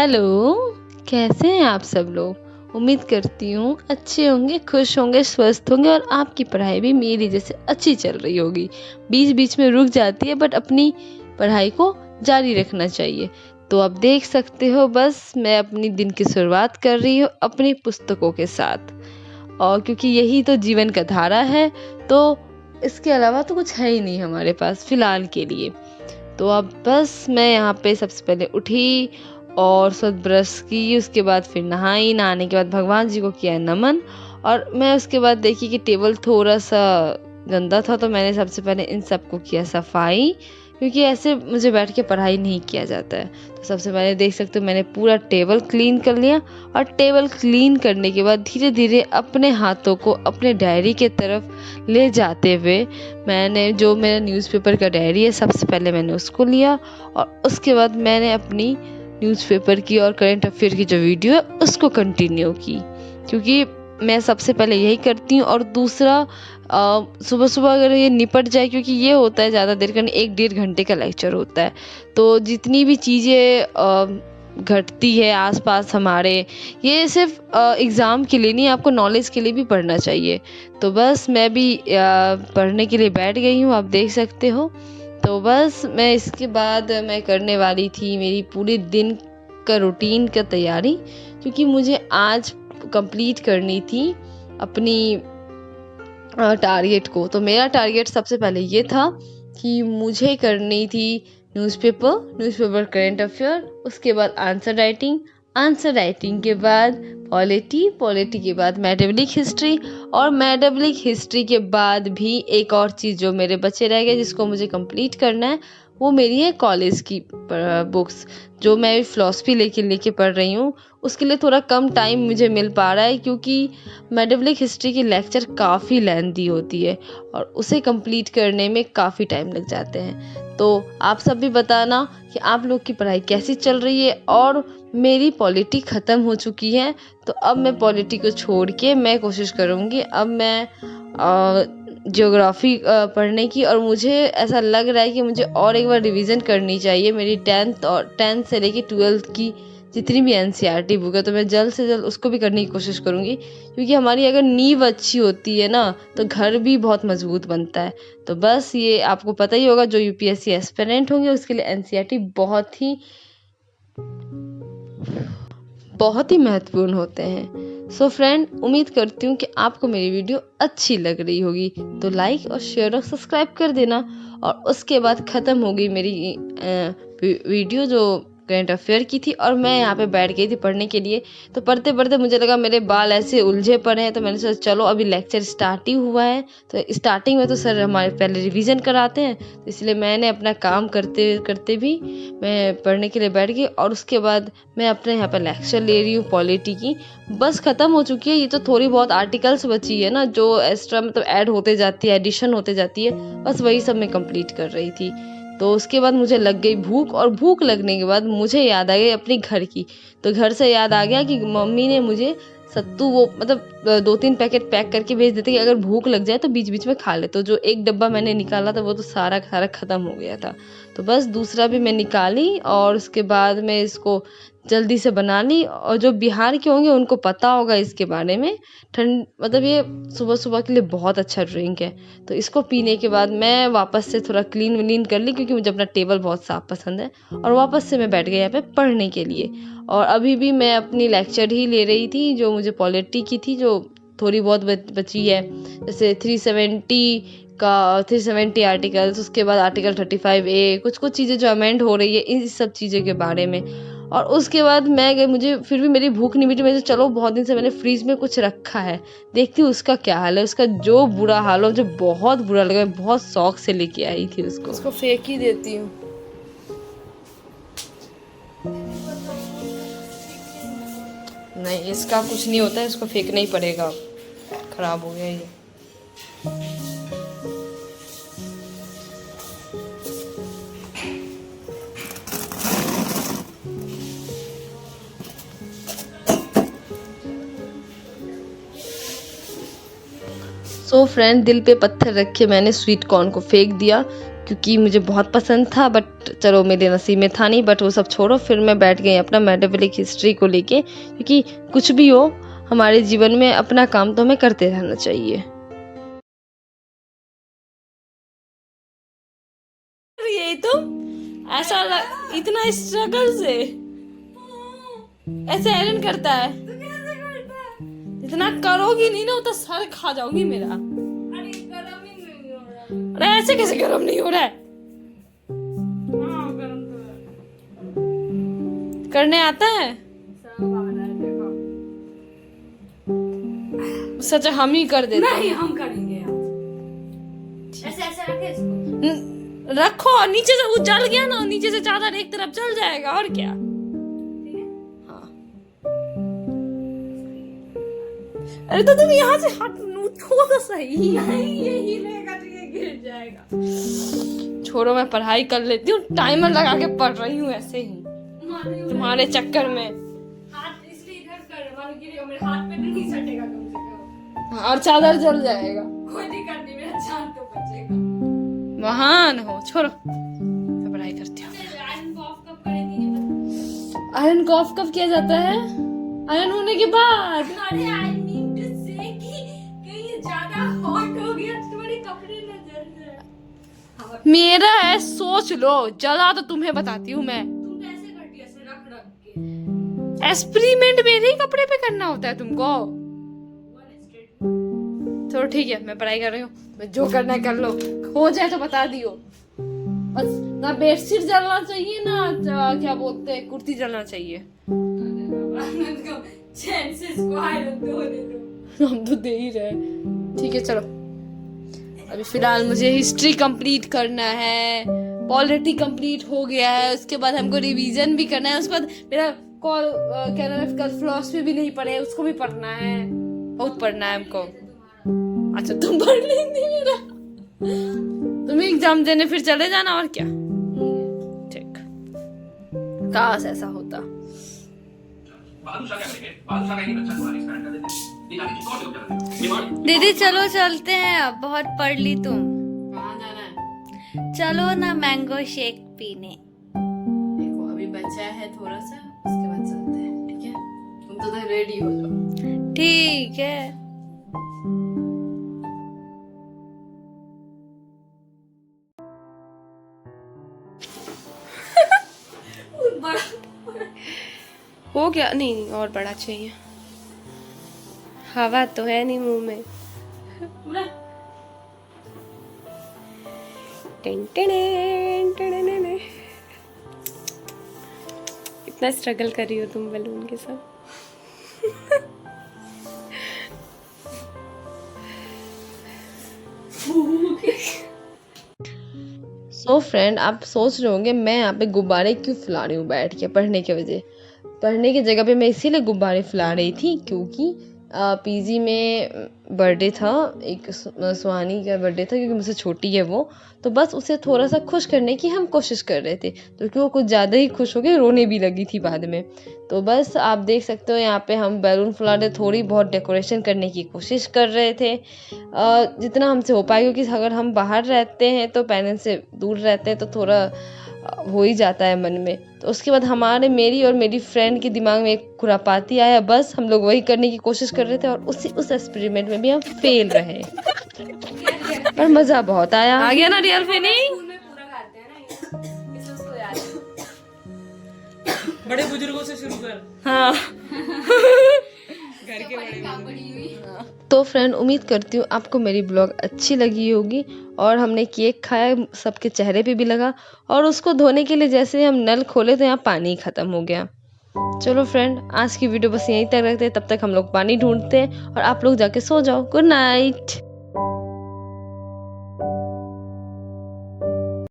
Hello, कैसे हैं आप सब लोग। उम्मीद करती हूँ अच्छे होंगे, खुश होंगे, स्वस्थ होंगे और आपकी पढ़ाई भी मेरी जैसे अच्छी चल रही होगी। बीच बीच में रुक जाती है बट अपनी पढ़ाई को जारी रखना चाहिए। तो आप देख सकते हो बस मैं अपनी दिन की शुरुआत कर रही हूँ अपनी पुस्तकों के साथ, और क्योंकि यही तो जीवन का धारा है, तो इसके अलावा तो कुछ है ही नहीं हमारे पास फ़िलहाल के लिए। तो अब बस मैं यहाँ पे सबसे पहले उठी और स्वच्छ ब्रश की, उसके बाद फिर नहाई, नहाने के बाद भगवान जी को किया नमन। और मैं उसके बाद देखी कि टेबल थोड़ा सा गंदा था, तो मैंने सबसे पहले इन सबको किया सफाई, क्योंकि ऐसे मुझे बैठ के पढ़ाई नहीं किया जाता है। तो सबसे पहले देख सकते हो मैंने पूरा टेबल क्लीन कर लिया, और टेबल क्लीन करने के बाद धीरे धीरे अपने हाथों को अपने डायरी के तरफ ले जाते हुए मैंने जो मेरा न्यूज़पेपर का डायरी है, सबसे पहले मैंने उसको लिया, और उसके बाद मैंने अपनी न्यूज़पेपर की और करंट अफेयर की जो वीडियो है उसको कंटिन्यू की, क्योंकि मैं सबसे पहले यही करती हूँ। और दूसरा, सुबह सुबह अगर ये निपट जाए, क्योंकि ये होता है ज़्यादा देर का नहीं, 1-1.5 घंटे का लेक्चर होता है, तो जितनी भी चीज़ें घटती है आसपास हमारे, ये सिर्फ एग्ज़ाम के लिए नहीं, आपको नॉलेज के लिए भी पढ़ना चाहिए। तो बस मैं भी पढ़ने के लिए बैठ गई हूँ, आप देख सकते हो। तो बस मैं इसके बाद मैं करने वाली थी मेरी पूरे दिन का रूटीन का तैयारी, क्योंकि मुझे आज कंप्लीट करनी थी अपनी टारगेट को। तो मेरा टारगेट सबसे पहले ये था कि मुझे करनी थी न्यूज़पेपर करंट अफेयर, उसके बाद आंसर राइटिंग के बाद पॉलिटी के बाद मेटाबॉलिक हिस्ट्री, और मेटाबॉलिक हिस्ट्री के बाद भी एक और चीज़ जो मेरे बचे रह गए जिसको मुझे कंप्लीट करना है, वो मेरी है कॉलेज की बुक्स, जो मैं फ़िलॉसफ़ी लेके पढ़ रही हूँ। उसके लिए थोड़ा कम टाइम मुझे मिल पा रहा है, क्योंकि मेटाबॉलिक हिस्ट्री की लेक्चर काफ़ी लेंथी होती है और उसे कंप्लीट करने में काफ़ी टाइम लग जाते हैं। तो आप सब भी बताना कि आप लोग की पढ़ाई कैसी चल रही है। और मेरी पॉलिटी ख़त्म हो चुकी है, तो अब मैं पॉलिटी को छोड़ के मैं कोशिश करूँगी अब मैं ज्योग्राफी पढ़ने की। और मुझे ऐसा लग रहा है कि मुझे और एक बार रिवीजन करनी चाहिए मेरी 10th से लेके 12th की जितनी भी एनसीईआरटी बुक है, तो मैं जल्द से जल्द उसको भी करने की कोशिश करूँगी, क्योंकि हमारी अगर नींव अच्छी होती है ना, तो घर भी बहुत मजबूत बनता है। तो बस ये आपको पता ही होगा, जो यूपीएससी एस्पिरेंट होंगे उसके लिए एनसीईआरटी बहुत ही महत्वपूर्ण होते हैं। सो फ्रेंड, उम्मीद करती हूँ कि आपको मेरी वीडियो अच्छी लग रही होगी, तो लाइक और शेयर और सब्सक्राइब कर देना। और उसके बाद ख़त्म हो गई मेरी वीडियो जो करंट अफेयर की थी, और मैं यहाँ पे बैठ गई थी पढ़ने के लिए। तो पढ़ते पढ़ते मुझे लगा मेरे बाल ऐसे उलझे पड़े हैं, तो मैंने सोचा चलो अभी लेक्चर स्टार्ट ही हुआ है, तो स्टार्टिंग में तो सर हमारे पहले रिवीजन कराते हैं, तो इसलिए मैंने अपना काम करते करते भी मैं पढ़ने के लिए बैठ गई। और उसके बाद मैं अपने यहाँ पर लेक्चर ले रही हूँ पॉलिटी की, बस ख़त्म हो चुकी है। ये तो थोड़ी बहुत आर्टिकल्स बची है ना, जो एक्स्ट्रा मतलब ऐड होते जाती है, एडिशन होते जाती है, बस वही सब मैं कंप्लीट कर रही थी। तो उसके बाद मुझे लग गई भूख, और भूख लगने के बाद मुझे याद आ गई अपनी घर की। तो घर से याद आ गया कि मम्मी ने मुझे सत्तू वो मतलब 2-3 पैकेट पैक करके भेज देते कि अगर भूख लग जाए तो बीच बीच में खा ले। तो जो एक डब्बा मैंने निकाला था वो तो सारा ख़त्म हो गया था, तो बस दूसरा भी मैं निकाली, और उसके बाद मैं इसको जल्दी से बना ली। और जो बिहार के होंगे उनको पता होगा इसके बारे में, ठंड मतलब ये सुबह सुबह के लिए बहुत अच्छा ड्रिंक है। तो इसको पीने के बाद मैं वापस से थोड़ा क्लीन व्लीन कर ली, क्योंकि मुझे अपना टेबल बहुत साफ पसंद है, और वापस से मैं बैठ गई यहाँ पे पढ़ने के लिए। और अभी भी मैं अपनी लेक्चर ही ले रही थी, जो मुझे पॉलिटी की थी, जो थोड़ी बहुत बची है, जैसे 370 आर्टिकल्स, उसके बाद आर्टिकल 35A, कुछ चीज़ें जो अमेंड हो रही है इन सब चीज़ों के बारे में। और उसके बाद मैं गई, मुझे फिर भी मेरी भूख नहीं मिटी। मैं चलो बहुत दिन से मैंने फ्रीज में कुछ रखा है, देखती हूँ उसका क्या हाल है। उसका जो बुरा हाल हो, मुझे बहुत बुरा लगा, मैं बहुत शौक से लेके आई थी उसको फेंक ही देती हूँ। नहीं, इसका कुछ नहीं होता है, इसको फेंकना ही पड़ेगा, खराब हो गया ये। सो फ्रेंड, दिल पे पत्थर रख के मैंने स्वीट कॉर्न को फेंक दिया, क्योंकि मुझे बहुत पसंद था, बट चलो मेरे नसीब में था नहीं। बट वो सब छोड़ो, फिर मैं बैठ गई अपना मेटाफिजिक हिस्ट्री को लेके, क्योंकि कुछ भी हो हमारे जीवन में अपना काम तो हमें करते रहना चाहिए। ये तुम ऐसा इतना स्ट्रगल से ऐसे आयरन करता है, इतना करोगी नहीं ना तो सर खा जाओगी मेरा। अरे गरम ही नहीं हो रहा। अरे ऐसे कैसे गरम नहीं हो रहा है? हाँ, गरम तो है। करने आता है? सब आ रहा है, देखो। सच हम ही कर देते हैं। नहीं, हम करेंगे यार। ऐसे ऐसे रखे इसको। रखो, नीचे से वो जल गया ना, नीचे से चादर एक तरफ जल जाएगा और क्या। अरे तो तुम यहाँ से हट उठो तो सही। नहीं, ये हिलेगा तो ये गिर जाएगा। छोड़ो, मैं पढ़ाई कर लेती हूँ, टाइमर लगा के पढ़ रही हूँ ऐसे ही तुम्हारे चक्कर में। हाथ इसलिए इधर कर, मान गिरेगा मेरे हाथ पे तो नहीं सटेगा कम से कम। और चादर जल जाएगा। कोई दिक्कत नहीं, मेरा जान तो बचेगा। महान हो, छोड़ो मैं पढ़ाई करती हूँ। आयरन को ऑफ कब करेंगे? आयरन को ऑफ कब किया जाता है? आयरन होने के बाद। अरे आई मीन टू से कि कहीं ज्यादा हॉट हो गया तो तुम्हारे कपड़े न जल जाए। मेरा है, सोच लो। जला तो तुम्हें बताती हूँ मैं। तुम कैसे करती है ऐसे रख रख के? एक्सपेरिमेंट मेरे ही कपड़े पे करना होता है तुमको। चलो ठीक है, मैं पढ़ाई कर रही हूँ, मैं जो करना है कर लो। हो जाए तो बता दियो। बस ना बेडशीट जलना चाहिए ना क्या बोलते हैं कुर्ती जलना चाहिए। हम तो दे ही रहे। ठीक है चलो, अभी फिलहाल मुझे हिस्ट्री कंप्लीट करना है, पॉलिटी कंप्लीट हो गया है, उसके बाद हमको रिवीजन भी करना है, उसके बाद मेरा कल फिलॉसफी भी नहीं पढ़े, उसको भी पढ़ना है, बहुत पढ़ना है हमको। अच्छा तुम पढ़ लेंगी मेरा, तुम एग्जाम देने फिर चले जाना और क्या। ठीक, काश ऐसा होता। दीदी चलो चलते हैं, अब बहुत पढ़ ली तुम। कहाँ जाना है? चलो ना मैंगो शेक पीने। देखो अभी बचा है थोड़ा सा, उसके बाद चलते हैं, ठीक है? तुम तो रेडी हो जाओ। ठीक है। हो गया? नहीं और बड़ा चाहिए, हवा तो है नहीं मुंह में। Tin tin tin tin. इतना स्ट्रगल कर रही हो तुम बलून के साथ। सो फ्रेंड, आप सोच रहे होंगे मैं यहाँ पे गुब्बारे क्यों फैला रही हूँ बैठ के पढ़ने के वजह। पढ़ने की जगह पे मैं इसीलिए गुब्बारे फैला रही थी क्योंकि पीजी में बर्थडे था, एक सुहानी का बर्थडे था, क्योंकि मुझसे छोटी है वो, तो बस उसे थोड़ा सा खुश करने की हम कोशिश कर रहे थे, तो क्योंकि वो कुछ ज़्यादा ही खुश हो गई, रोने भी लगी थी बाद में। तो बस आप देख सकते हो यहाँ पे हम बैलून फुला रहे, थोड़ी बहुत डेकोरेशन करने की कोशिश कर रहे थे जितना हमसे हो पाए, क्योंकि अगर हम बाहर रहते हैं तो पेरेंट्स से दूर रहते हैं तो थोड़ा हो ही जाता है मन में। तो उसके बाद मेरी और मेरी फ्रेंड के दिमाग में एक खुरापाती आया, बस हम लोग वही करने की कोशिश कर रहे थे और उस एक्सपेरिमेंट में भी हम फेल रहे, पर मजा बहुत आया। आ गया ना रियल फीलिंग। बड़े बुजुर्गों से शुरू कर। हाँ घर के बड़े। तो फ्रेंड, उम्मीद करती हूँ आपको मेरी ब्लॉग अच्छी लगी होगी, और हमने केक खाया, सबके चेहरे पे भी लगा, और उसको धोने के लिए जैसे हम नल खोले तो यहाँ पानी खत्म हो गया। चलो फ्रेंड, आज की वीडियो बस यहीं तक रखते हैं, तब तक हम लोग पानी ढूंढते हैं और आप लोग जाके सो जाओ। Good night.